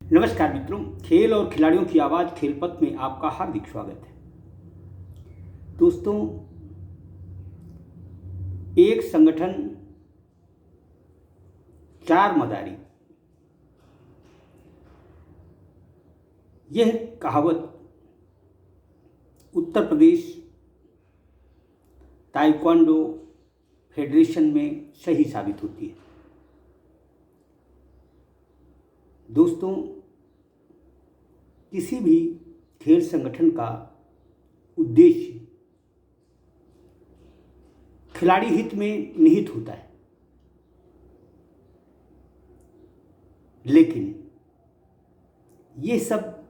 नमस्कार मित्रों, खेल और खिलाड़ियों की आवाज़ खेलपथ में आपका हार्दिक स्वागत है। दोस्तों, एक संगठन चार मदारी, यह कहावत उत्तर प्रदेश ताइक्वांडो फेडरेशन में सही साबित होती है। दोस्तों, किसी भी खेल संगठन का उद्देश्य खिलाड़ी हित में निहित होता है, लेकिन ये सब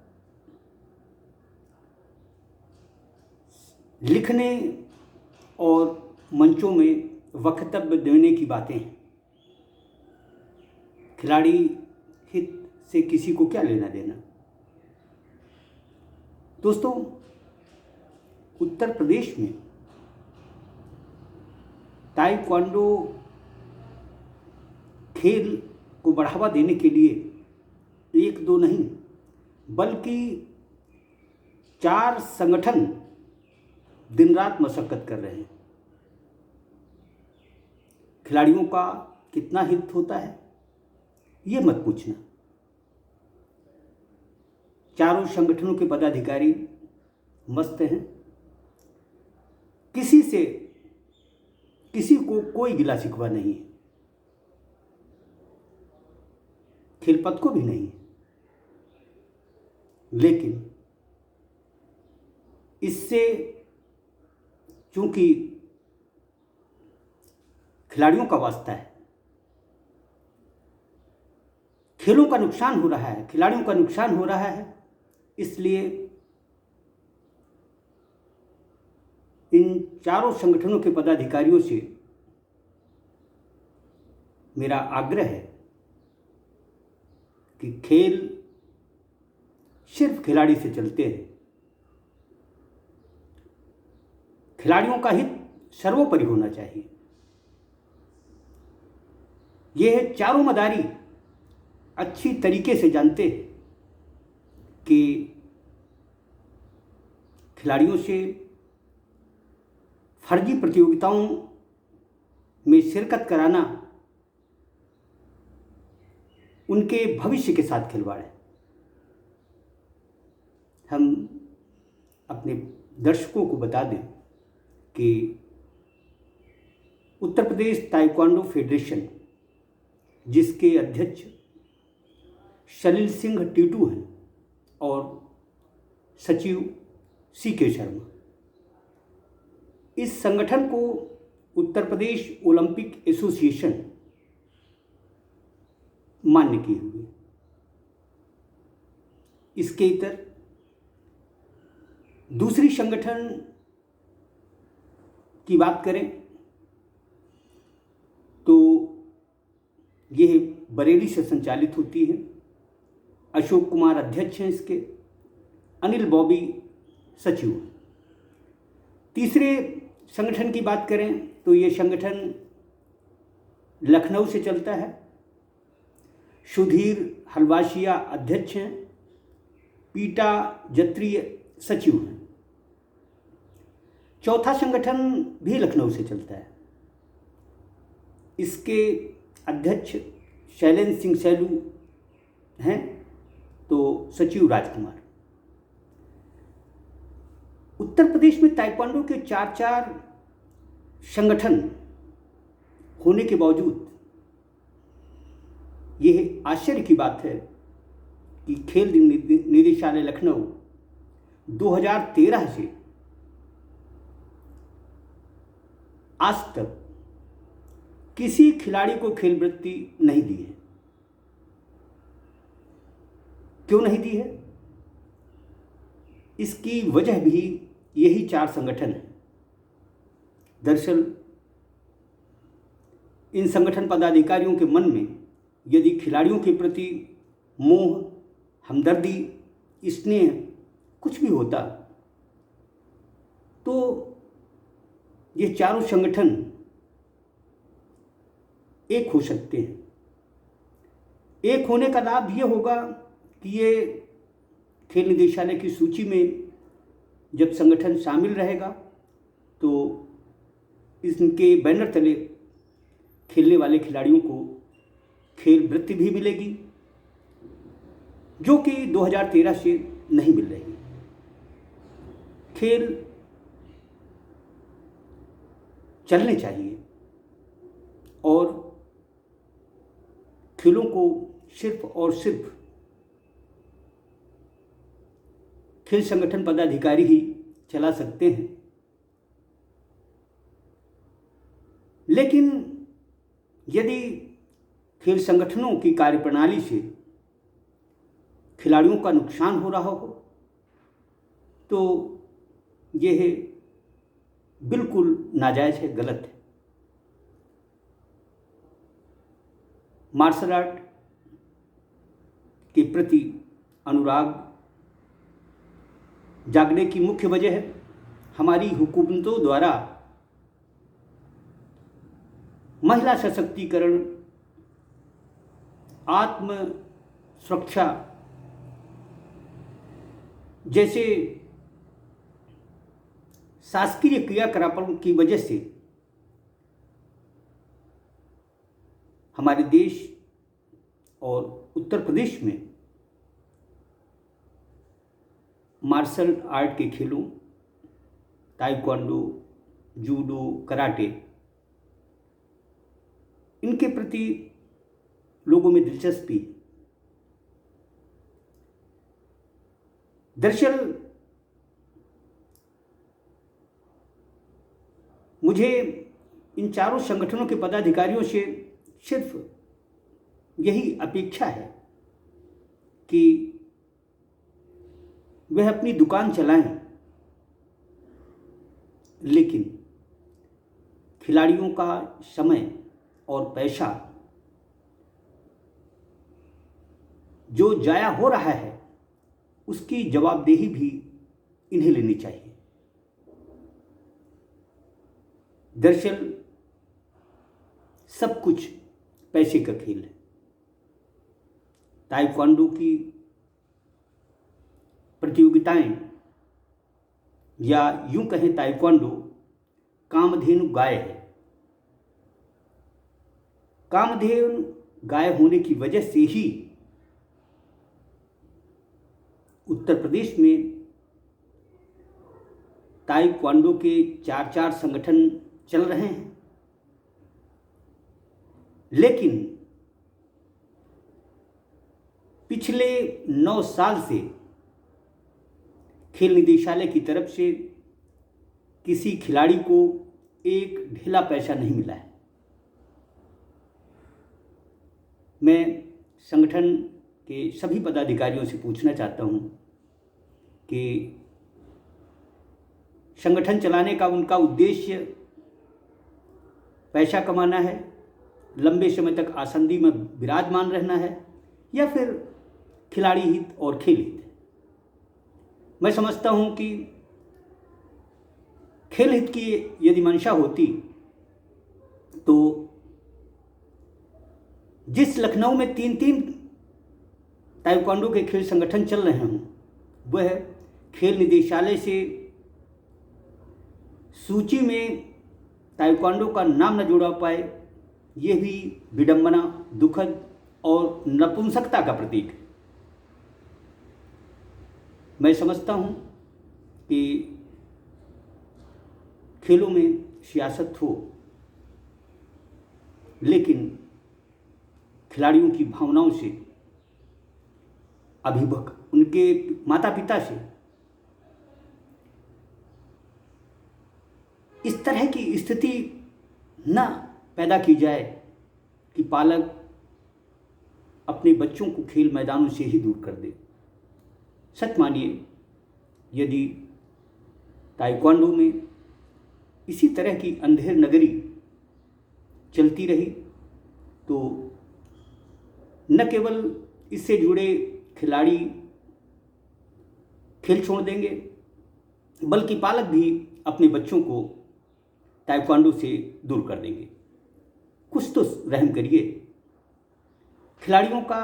लिखने और मंचों में वक्तव्य देने की बातें हैं। खिलाड़ी हित से किसी को क्या लेना देना। दोस्तों, उत्तर प्रदेश में ताइक्वांडो खेल को बढ़ावा देने के लिए एक दो नहीं बल्कि चार संगठन दिन रात मशक्कत कर रहे हैं। खिलाड़ियों का कितना हित होता है ये मत पूछना। चारों संगठनों के पदाधिकारी मस्त हैं, किसी को कोई गिला शिकवा नहीं है, खेलपथ को भी नहीं है। लेकिन इससे चूंकि खिलाड़ियों का वास्ता है, खेलों का नुकसान हो रहा है, खिलाड़ियों का नुकसान हो रहा है, इसलिए इन चारों संगठनों के पदाधिकारियों से मेरा आग्रह है कि खेल सिर्फ खिलाड़ी से चलते हैं। खिलाड़ियों का हित सर्वोपरि होना चाहिए। यह चारों मदारी अच्छी तरीके से जानते हैं कि खिलाड़ियों से फर्जी प्रतियोगिताओं में शिरकत कराना उनके भविष्य के साथ खिलवाड़ है। हम अपने दर्शकों को बता दें कि उत्तर प्रदेश ताइक्वांडो फेडरेशन, जिसके अध्यक्ष सलिल सिंह टीटू हैं और सचिव CK शर्मा, इस संगठन को उत्तर प्रदेश ओलंपिक एसोसिएशन मान्य किए हुए। इसके इतर दूसरी संगठन की बात करें तो यह बरेली से संचालित होती है। अशोक कुमार अध्यक्ष हैं इसके, अनिल बॉबी सचिव। तीसरे संगठन की बात करें तो ये संगठन लखनऊ से चलता है। सुधीर हलवाशिया अध्यक्ष हैं, पीटा जत्रीय सचिव हैं। चौथा संगठन भी लखनऊ से चलता है। इसके अध्यक्ष शैलेंद्र सिंह सैलू हैं, तो सचिव राजकुमार। उत्तर प्रदेश में ताइक्वांडो के चार संगठन होने के बावजूद यह आश्चर्य की बात है कि खेल निदेशालय लखनऊ 2013 से आज तक किसी खिलाड़ी को खेल वृत्ति नहीं दी है। क्यों नहीं दी है? इसकी वजह भी यही चार संगठन है। दरअसल इन संगठन पदाधिकारियों के मन में यदि खिलाड़ियों के प्रति मोह, हमदर्दी, स्नेह कुछ भी होता तो ये चारों संगठन एक हो सकते हैं। एक होने का लाभ ये होगा कि ये खेल निदेशालय की सूची में जब संगठन शामिल रहेगा तो इनके बैनर तले खेलने वाले खिलाड़ियों को खेल वृत्ति भी मिलेगी, जो कि 2013 से नहीं मिल रही। खेल चलने चाहिए और खेलों को सिर्फ और सिर्फ खेल संगठन पदाधिकारी ही चला सकते हैं। लेकिन यदि खेल संगठनों की कार्यप्रणाली से खिलाड़ियों का नुकसान हो रहा हो तो यह बिल्कुल नाजायज़ है, गलत है। मार्शल आर्ट के प्रति अनुराग जागने की मुख्य वजह है हमारी हुकूमतों द्वारा महिला सशक्तिकरण, आत्म सुरक्षा जैसे शासकीय क्रियाकलापों की वजह से हमारे देश और उत्तर प्रदेश में मार्शल आर्ट के खेलों ताइक्वांडो, जूडो, कराटे, इनके प्रति लोगों में दिलचस्पी। दरअसल मुझे इन चारों संगठनों के पदाधिकारियों से सिर्फ यही अपेक्षा है कि वह अपनी दुकान चलाएं, लेकिन खिलाड़ियों का समय और पैसा जो जाया हो रहा है उसकी जवाबदेही भी इन्हें लेनी चाहिए। दरअसल सब कुछ पैसे का खेल है। ताइक्वांडो की प्रतियोगिताएं या यूं कहें ताइक्वांडो कामधेनु गाय है। कामधेनु गाय होने की वजह से ही उत्तर प्रदेश में ताइक्वांडो के 4-4 संगठन चल रहे हैं। लेकिन पिछले 9 साल से खेल निदेशालय की तरफ से किसी खिलाड़ी को एक ढेला पैसा नहीं मिला है। मैं संगठन के सभी पदाधिकारियों से पूछना चाहता हूं कि संगठन चलाने का उनका उद्देश्य पैसा कमाना है, लंबे समय तक आसंदी में विराजमान रहना है, या फिर खिलाड़ी हित और खेल हित है। मैं समझता हूं कि खेल हित की यदि मंशा होती तो जिस लखनऊ में 3-3 ताइक्वांडो के खेल संगठन चल रहे हों, वह खेल निदेशालय से सूची में ताइक्वांडो का नाम न जोड़ा पाए, यह भी विडंबना, दुखद और नपुंसकता का प्रतीक है। मैं समझता हूं कि खेलों में सियासत हो, लेकिन खिलाड़ियों की भावनाओं से, अभिभावक उनके माता पिता से इस तरह की स्थिति न पैदा की जाए कि पालक अपने बच्चों को खेल मैदानों से ही दूर कर दे। सच मानिए, यदि ताइक्वांडो में इसी तरह की अंधेर नगरी चलती रही तो न केवल इससे जुड़े खिलाड़ी खेल छोड़ देंगे, बल्कि पालक भी अपने बच्चों को ताइक्वांडो से दूर कर देंगे। कुछ तो रहम करिए। खिलाड़ियों का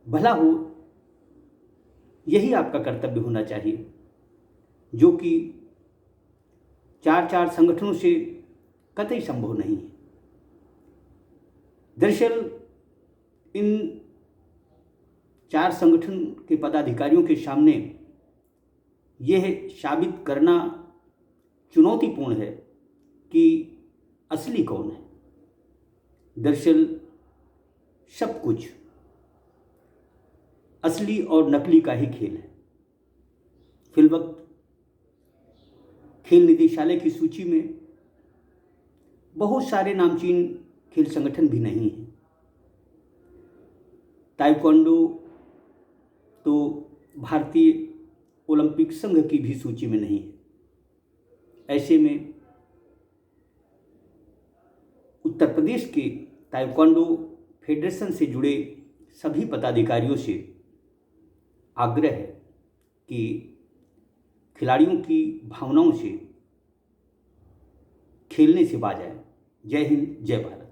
भला हो यही आपका कर्तव्य होना चाहिए, जो कि 4 संगठनों से कतई संभव नहीं है। दरअसल इन 4 संगठन के पदाधिकारियों के सामने यह साबित करना चुनौतीपूर्ण है कि असली कौन है। दरअसल सब कुछ असली और नकली का ही खेल है। फिलवक्त खेल निदेशालय की सूची में बहुत सारे नामचीन खेल संगठन भी नहीं हैं। ताइक्वांडो तो भारतीय ओलंपिक संघ की भी सूची में नहीं है। ऐसे में उत्तर प्रदेश के ताइक्वांडो फेडरेशन से जुड़े सभी पदाधिकारियों से आग्रह है कि खिलाड़ियों की भावनाओं से खेलने से बाज आए। जय हिंद, जय भारत।